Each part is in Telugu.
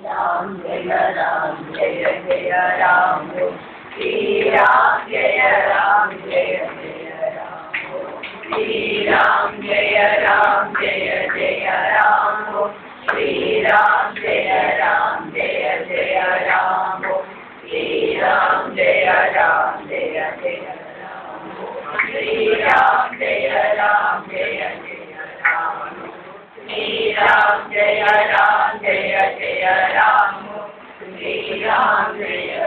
Ram Jaya Jaya Ram Shri Ram Jaya Jaya Ram Shri Ram Jaya Jaya Ram Shri Ram Jaya Jaya Ram Shri Ram Jaya Jaya Ram Shri Ram Jaya Jaya Ram Shri Ram Jaya Jaya Ram Shri Ram Jaya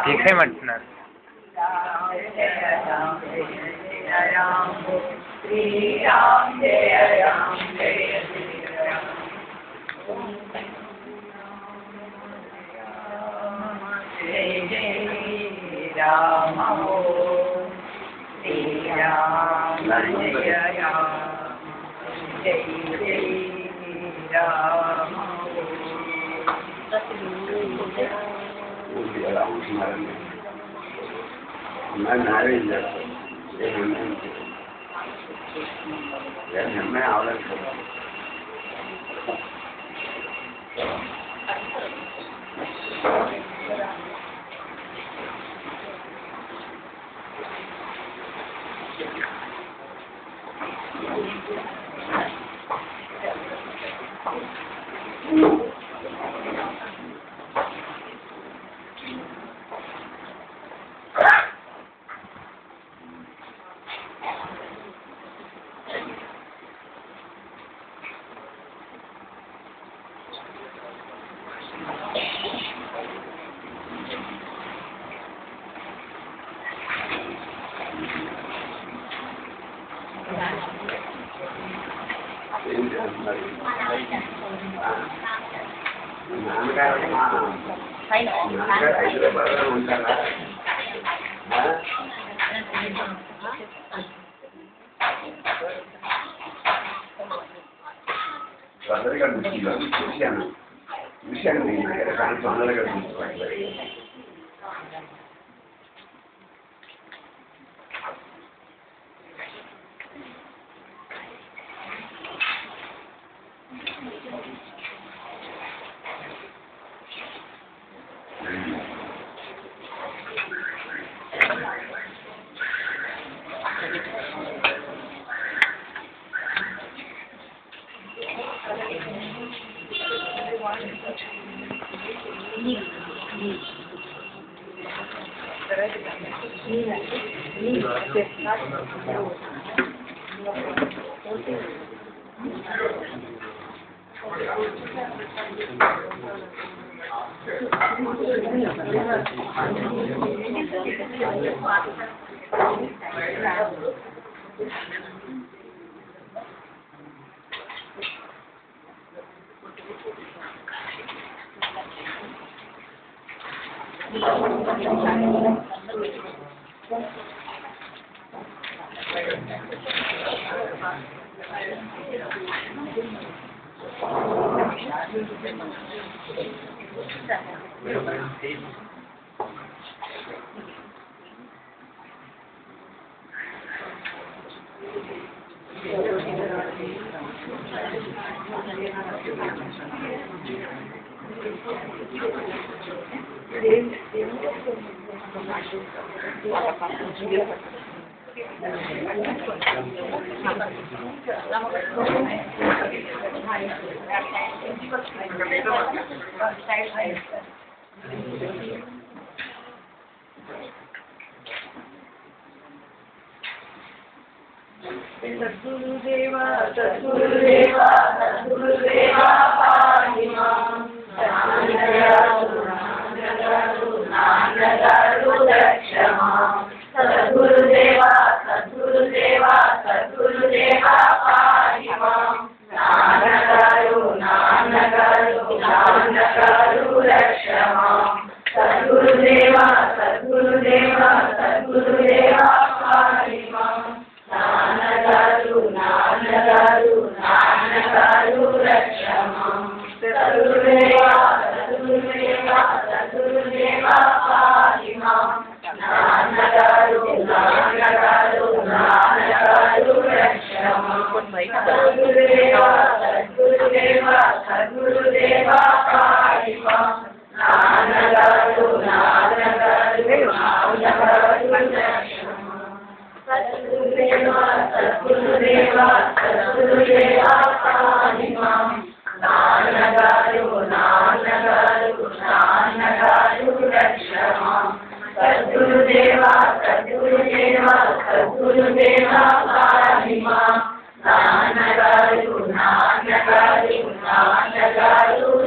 తీసేయమంటున్నారు. Shri Ram Jaya Jaya Ram Jai Jai Ram Shri Ram Jaya Ram Jai Jai Ram मैं नारे मैं आवल Sadgurudeva Sadgurudeva Sadgurudeva Pahimam Nandagaru Dakshamam Sadgurudeva Sadgurudeva Sadgurudeva Pahimam Nandagaru Dakshamam Sadgurudeva Sadgurudeva Sadgurudeva Pahimam Nandagaru Dakshamam Sadgurudeva Sadgurudeva Sadgurudeva Pahimam Nandagaru సద్గురుదేవా సద్గురుదేవా సద్గురుదేవా పాహి మాం నాన్నగారు సద్గురుదేవా సద్గురుదేవా సద్గురుదేవా పాహి మాం నాన్నగారు రక్ష మాం సద్గురుదేవా సద్గురుదేవా సద్గురుదేవా పాహి మాం నాన్నగారు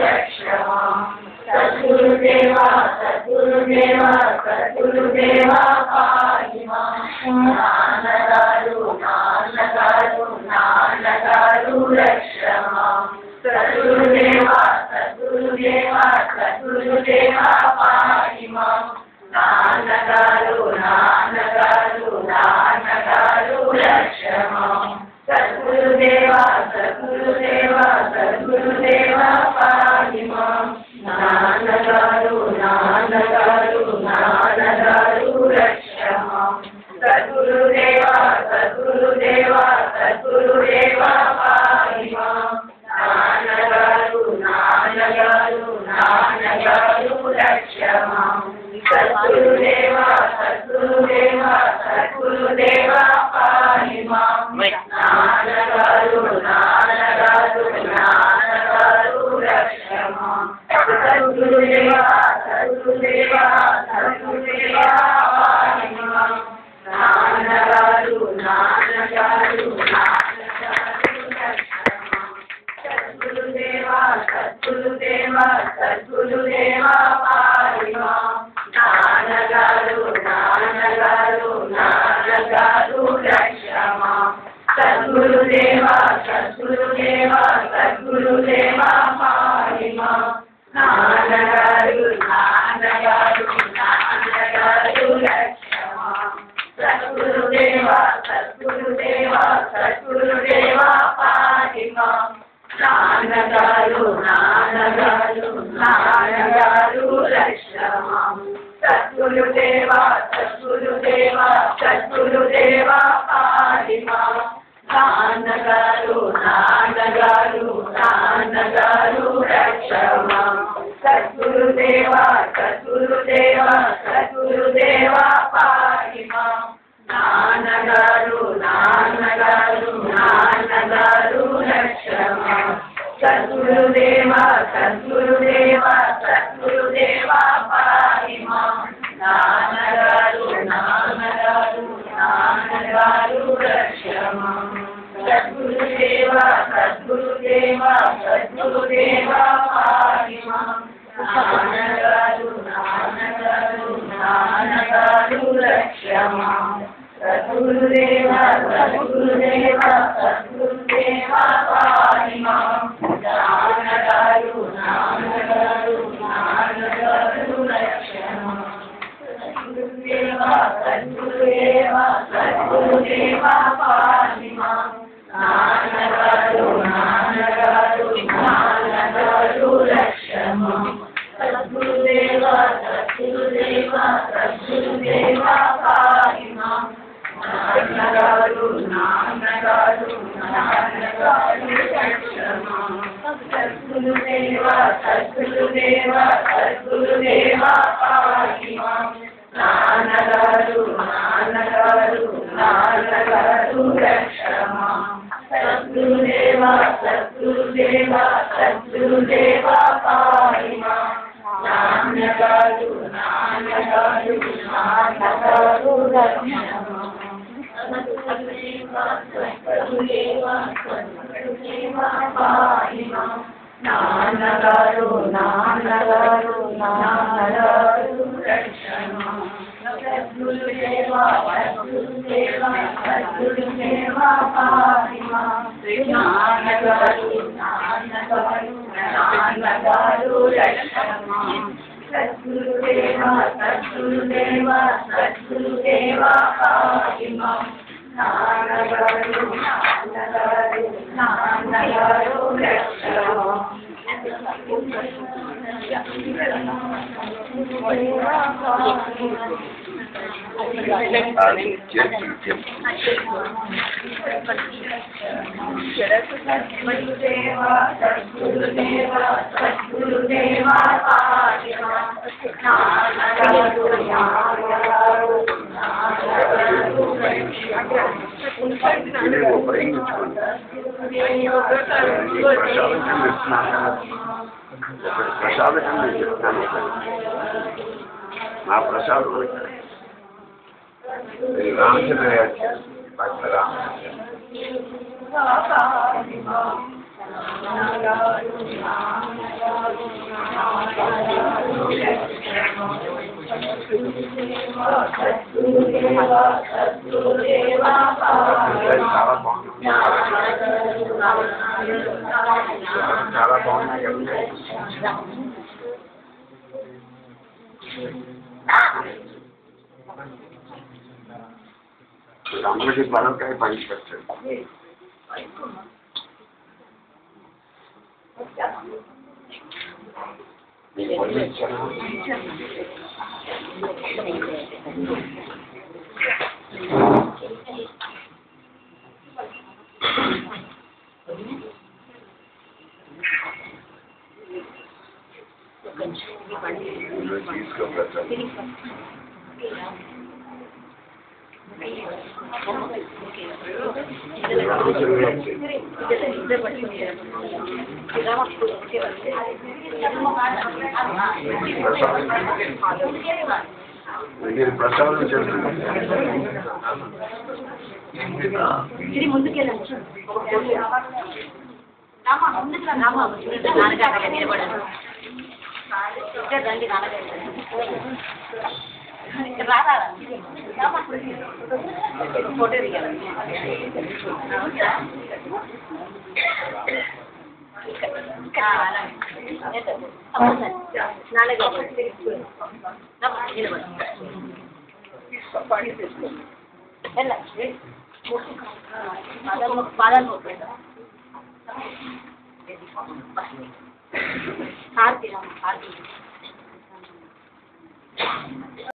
రక్ష మాం సద్గురుదేవా సద్గురుదేవా సద్గురుదేవా పాహి మాం నాన్నగారు రక్ష మాం సద్గురుదేవా సద్గురుదేవా సద్గురుదేవా పాహి మాం నాన్నగారు రక్ష మాం సద్గురుదేవా సద్గురుదేవా సద్గురుదేవా పాహి మాం నాన్నగారు రక్ష మాం సద్గురుదేవా సద్గురుదేవా సద్గురుదేవా పాహి మాం నాన్నగారు రక్ష మాం సద్గురుదేవా సద్గురుదేవా సద్గురుదేవా పాహి మాం నాన్నగారు రక్ష మాం సద్గురుదేవా సద్గురుదేవా సద్గురుదేవా పాహి మాం నాన్నగారు సద్గురుదేవా సద్గురుదేవా సద్గురుదేవా పాహి మాం నాన్నగారు రక్ష మాం సద్గురుదేవా సద్గురుదేవా సద్గురుదేవా పాహి మాం నాన్నగారు రక్ష మాం సద్గురుదేవా సద్గురుదేవా సద్గురుదేవా పాహి మాం నాన్నగారు రక్ష మాం సద్గురుదేవా సద్గురుదేవా సద్గురుదేవా పాహి మాం నాన్నగారు రక్ష మాం సద్గురుదేవా సద్గురుదేవా సద్గురుదేవా పాహి మాం నాన్నగారు రక్ష మాం సద్గురుదేవా సద్గురుదేవా సద్గురుదేవా పాహి మాం నాన్నగారు రక్ష మాం సద్గురుదేవా సద్గురుదేవా సద్గురుదేవా పాహి మాం నాన్నగారు రక్ష మాం సద్గురుదేవా సద్గురుదేవా సద్గురుదేవా పాహి మాం నాన్నగారు రక్ష మాం సద్గురుదేవా సద్గురుదేవా సద్గురుదేవా పాహి మాం నాన్నగారు రక్ష మాం సద్గురుదేవా సద్గురుదేవా సద్గురుదేవా పాహి మాం నాన్నగారు రక్ష మాం సద్గురుదేవా సద్గురుదేవా సద్గురుదేవా పాహి మాం నాన్నగారు రక్ష మాం సద్గురుదేవా సద్గురుదేవా సద్గురుదేవా పాహి మాం నాన్నగారు రక్ష మాం సద్గురుదేవా సద్గురుదేవా సద్గురుదేవా పాహి మాం నాన్నగారు రక్ష మాం సద్గురుదేవా సద్గురుదేవా సద్గురుదేవా పాహి మాం నాన్నగారు రక్ష మాం సద్గురుదేవా సద్గురుదేవా సద్గురుదేవా పాహి మాం నాన్నగారు రక్ష మాం ప్రసాదం మా ప్రసాదం రామచంద్ర డాక్టర్ చాలా బాగుంది చాలా బాగున్నాయి అందరికీ బలంకాయ పంచిపెట్టాడు మీకు పళ్ళు ఇచ్చాను తీసుకోబెట్టాను మీరు ప్రసాదం చేస్తున్నారు ముందుకెళ్ళండి రండి రాదా ఫోటో దిగాలి బాగా హారతి